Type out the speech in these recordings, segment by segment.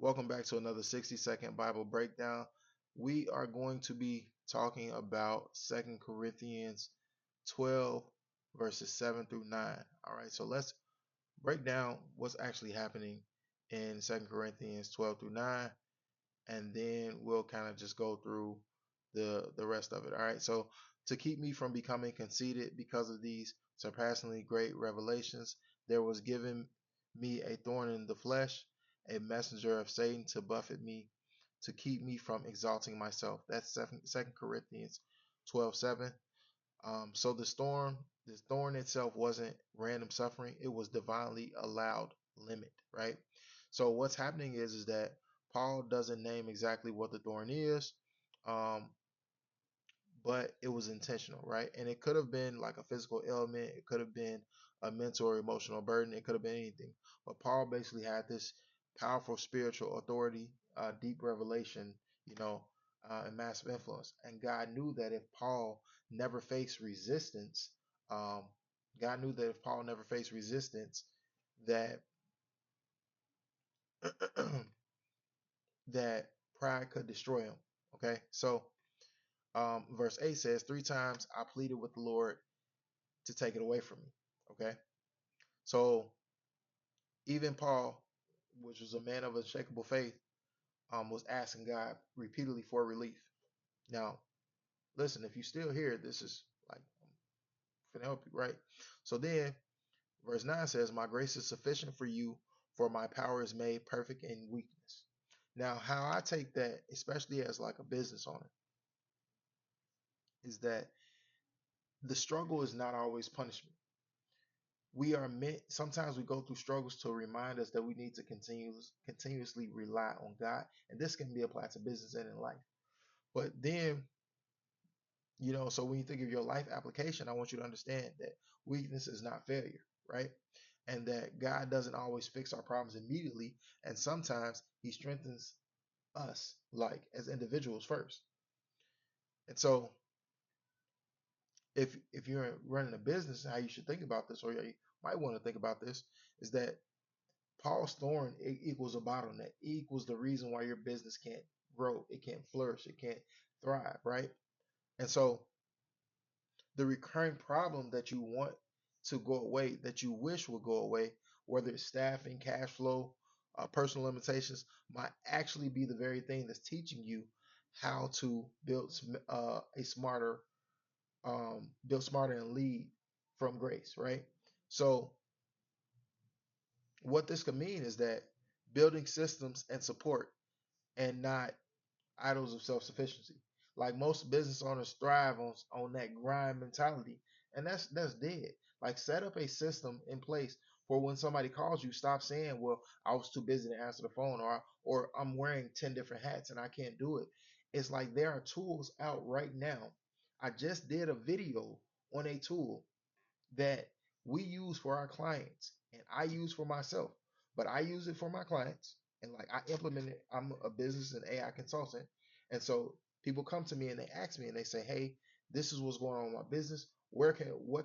Welcome back to another 60-second Bible breakdown. We are going to be talking about 2 Corinthians 12, verses 7 through 9. All right, so let's break down what's actually happening in 2 Corinthians 12 through 9, and then we'll kind of just go through the rest of it. All right, so to keep me from becoming conceited because of these surpassingly great revelations, there was given me a thorn in the flesh, a messenger of Satan to buffet me, to keep me from exalting myself. That's 2 Corinthians 12:7. So this thorn itself wasn't random suffering; it was divinely allowed limit, right? So what's happening is that Paul doesn't name exactly what the thorn is, um, but it was intentional, right? And it could have been like a physical ailment, it could have been a mental or emotional burden, it could have been anything. But Paul basically had this powerful spiritual authority, deep revelation, you know, and massive influence. And God knew that if Paul never faced resistance, um, God knew that if Paul never faced resistance, that that pride could destroy him. Okay, so verse 8 says, "Three times I pleaded with the Lord to take it away from me." Okay. So even Paul, which was a man of unshakable faith, was asking God repeatedly for relief. Now, listen, if you still here, this is like I'm gonna help you, right? So then verse 9 says, "My grace is sufficient for you, for my power is made perfect in weakness." Now, how I take that, especially as like a business owner, is that the struggle is not always punishment. We are meant, sometimes we go through struggles to remind us that we need to continuously rely on God, and this can be applied to business and in life. But then, so when you think of your life application, I want you to understand that weakness is not failure, right? And that God doesn't always fix our problems immediately, and sometimes He strengthens us, like as individuals first. And so if you're running a business, how you should think about this, or you might want to think about this, is that Paul's thorn equals a bottleneck, equals the reason why your business can't grow, it can't flourish, it can't thrive, right? And so the recurring problem that you want to go away, that you wish would go away, whether it's staffing, cash flow, personal limitations, might actually be the very thing that's teaching you how to build smarter and lead from grace, right? So what this could mean is that building systems and support and not idols of self-sufficiency. Like most business owners thrive on that grind mentality, and that's dead. Like set up a system in place for when somebody calls you, stop saying, "Well, I was too busy to answer the phone," or "I'm wearing 10 different hats and I can't do it." It's like there are tools out right now. I just did a video on a tool that we use for our clients and I use for myself, but I use it for my clients and like I implement it. I'm a business and AI consultant. And so people come to me and they ask me and they say, "Hey, this is what's going on in my business. What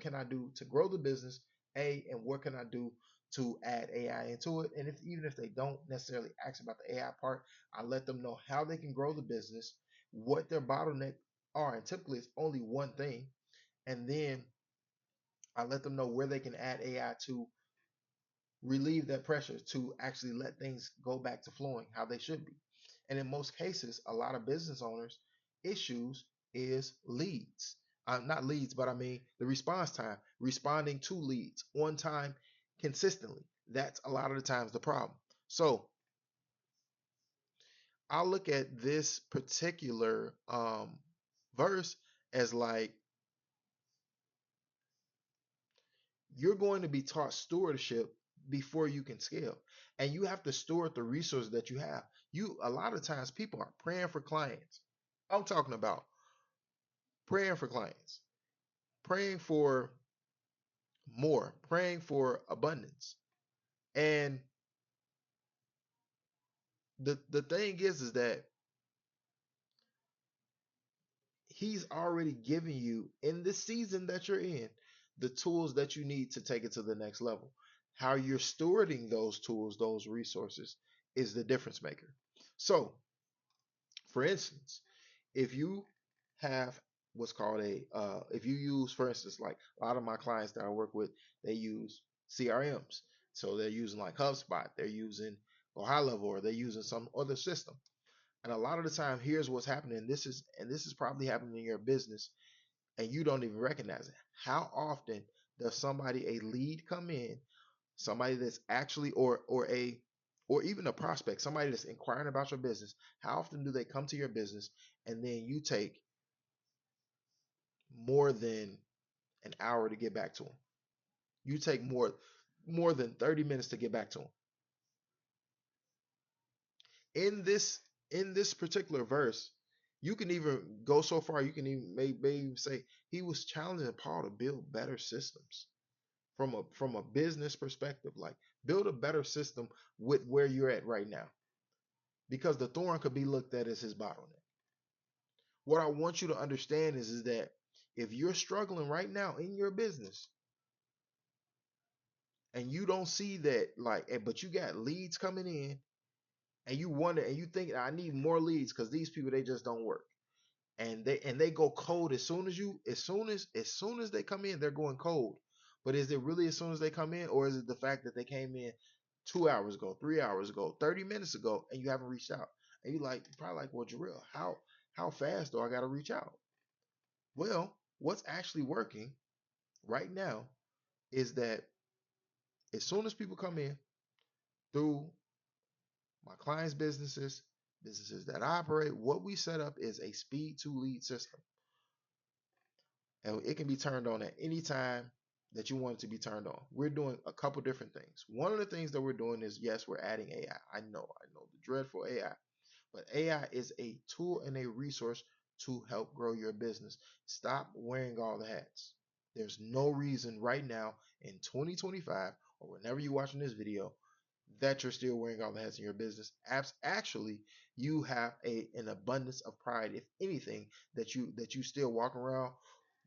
can I do to grow the business? And what can I do to add AI into it?" And even if they don't necessarily ask about the AI part, I let them know how they can grow the business, what their bottleneck are, and typically it's only one thing. And then I let them know where they can add AI to relieve that pressure to actually let things go back to flowing how they should be. And in most cases, a lot of business owners' issues is leads. Not leads, but I mean the response time, responding to leads on time consistently. That's a lot of the times the problem. So I'll look at this particular verse as like you're going to be taught stewardship before you can scale, and you have to steward the resources that you have. You A lot of times people are praying for clients. I'm talking about praying for clients, praying for more, praying for abundance. And the thing is that he's already given you in the season that you're in the tools that you need to take it to the next level. How you're stewarding those tools, those resources, is the difference maker. So, for instance, if you have what's called if you use, for instance, like a lot of my clients that I work with, they use CRMs. So they're using like HubSpot, they're using or High Level, or they're using some other system. And a lot of the time, here's what's happening. This is probably happening in your business, and you don't even recognize it. How often does somebody a lead come in, somebody that's actually or even a prospect, somebody that's inquiring about your business? How often do they come to your business and then you take more than an hour to get back to them? You take more than 30 minutes to get back to them. In this particular verse, you can even go so far, you can even maybe say he was challenging Paul to build better systems from a business perspective, like build a better system with where you're at right now, because the thorn could be looked at as his bottleneck. What I want you to understand is that if you're struggling right now in your business and you don't see that, like, but you got leads coming in, and you wonder and you think I need more leads because these people, they just don't work, and they go cold as soon as they come in, they're going cold. But is it really as soon as they come in, or is it the fact that they came in 2 hours ago, 3 hours ago, 30 minutes ago, and you haven't reached out? And you like probably like, well, Jarrell, how fast do I got to reach out? Well, what's actually working right now is that as soon as people come in through my clients' businesses that I operate, what we set up is a speed to lead system, and it can be turned on at any time that you want it to be turned on. We're doing a couple different things. One of the things that we're doing is, yes, we're adding AI. I know the dreadful AI, but AI is a tool and a resource to help grow your business. Stop wearing all the hats. There's no reason right now in 2025, or whenever you're watching this video, that you're still wearing all the hats in your business. Actually, you have an abundance of pride, if anything, that you still walk around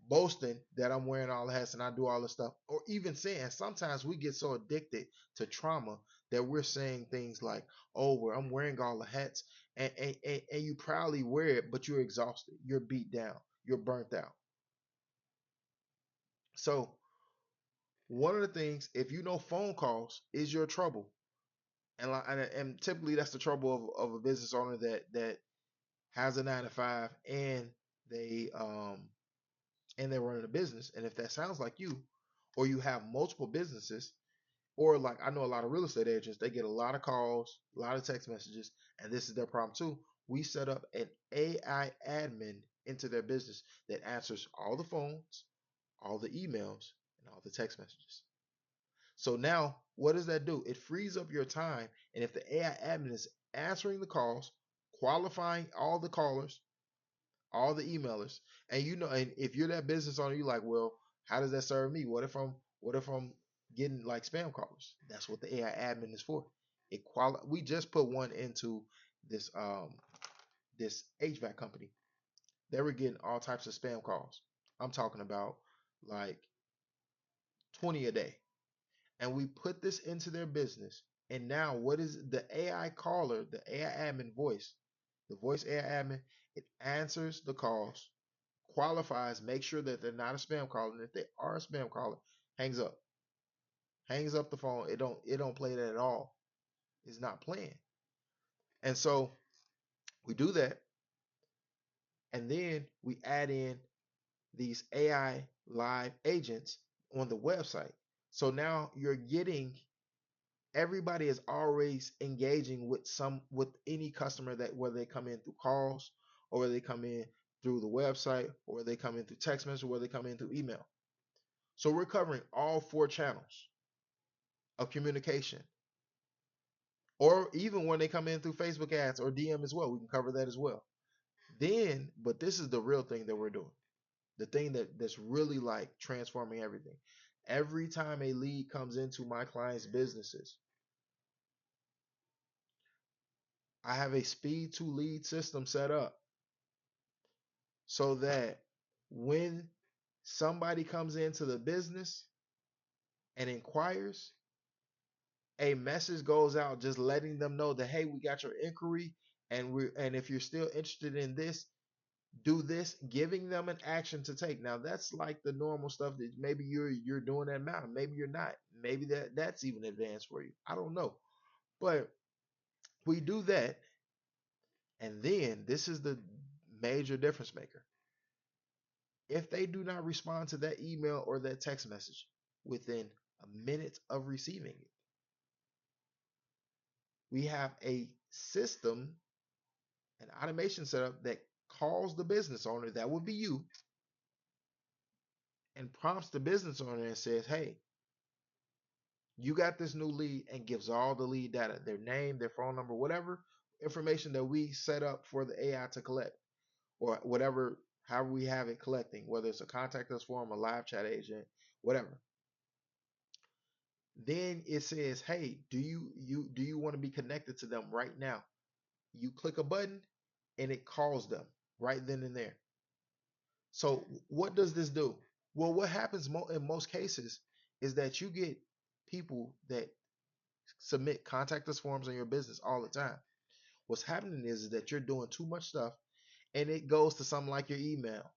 boasting that I'm wearing all the hats and I do all the stuff, or even saying, sometimes we get so addicted to trauma that we're saying things like, "Oh, well, I'm wearing all the hats," and you proudly wear it, but you're exhausted, you're beat down, you're burnt out. So one of the things, if you know phone calls is your trouble, and typically that's the trouble of a business owner that has a 9 to 5, they um and they're running a business. And if that sounds like you, or you have multiple businesses, or like I know a lot of real estate agents, they get a lot of calls, a lot of text messages, and this is their problem too. We set up an AI admin into their business that answers all the phones, all the emails, and all the text messages. So now, what does that do? It frees up your time. And if the AI admin is answering the calls, qualifying all the callers, all the emailers, and if you're that business owner, you're like, well, how does that serve me? What if I'm getting like spam callers? That's what the AI admin is for. We just put one into this this HVAC company. They were getting all types of spam calls. I'm talking about like 20 a day. And we put this into their business. And now, what is the AI caller, the AI admin voice, the voice AI admin? It answers the calls, qualifies, make sure that they're not a spam caller. And if they are a spam caller, hangs up, hangs up the phone. It don't play that at all. It's not playing. And so we do that, and then we add in these AI live agents on the website. So now you're getting, everybody is always engaging with any customer, that whether they come in through calls, or whether they come in through the website, or whether they come in through text message, or whether they come in through email. So we're covering all four channels of communication, or even when they come in through Facebook ads or DM as well, we can cover that as well. Then, but this is the real thing that we're doing, the thing that's really like transforming everything. Every time a lead comes into my clients' businesses, I have a speed to lead system set up, so that when somebody comes into the business and inquires, a message goes out just letting them know that, hey, we got your inquiry, and if you're still interested in this, do this, giving them an action to take. Now that's like the normal stuff that maybe you're doing that now, maybe you're not, maybe that's even advanced for you. I don't know, but we do that, and then this is the major difference maker. If they do not respond to that email or that text message within a minute of receiving it, we have a system, an automation setup that calls the business owner, that would be you, and prompts the business owner and says, hey, you got this new lead, and gives all the lead data, their name, their phone number, whatever information that we set up for the AI to collect, or whatever, however we have it collecting, whether it's a contact us form, a live chat agent, whatever. Then it says, hey, do you want to be connected to them right now? You click a button and it calls them right then and there. So what does this do? Well, what happens in most cases is that you get people that submit contact us forms on your business all the time. What's happening is that you're doing too much stuff, and it goes to something like your email,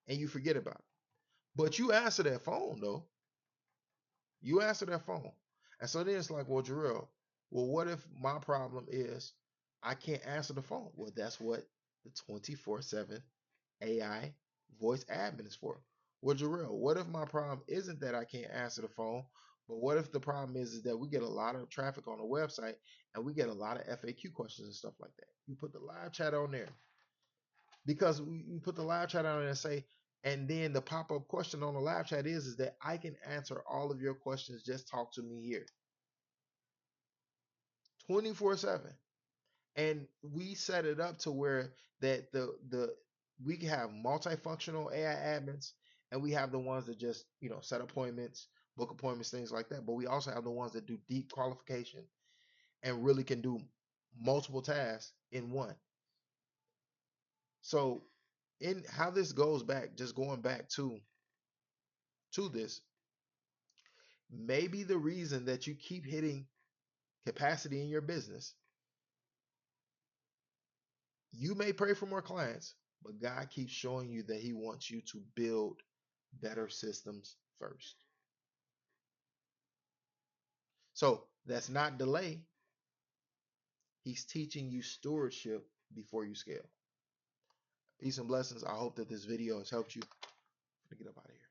and you forget about it. But you answer that phone though. You answer that phone. And so then it's like, well, Jarrell, well, what if my problem is I can't answer the phone? Well, that's what the 24/7 AI voice admin is for. Well, Jarrell, what if my problem isn't that I can't answer the phone, but what if the problem is that we get a lot of traffic on the website, and we get a lot of FAQ questions and stuff like that? You put the live chat on there, because we put the live chat on there and say, and then the pop-up question on the live chat is that I can answer all of your questions. Just talk to me here 24/7. And we set it up to where that the we can have multifunctional AI admins, and we have the ones that just, set appointments, book appointments, things like that. But we also have the ones that do deep qualification and really can do multiple tasks in one. So in how this goes back, just going back to this, maybe the reason that you keep hitting capacity in your business, you may pray for more clients, but God keeps showing you that He wants you to build better systems first. So that's not delay. He's teaching you stewardship before you scale. Peace and blessings. I hope that this video has helped you. I'm gonna get up out of here.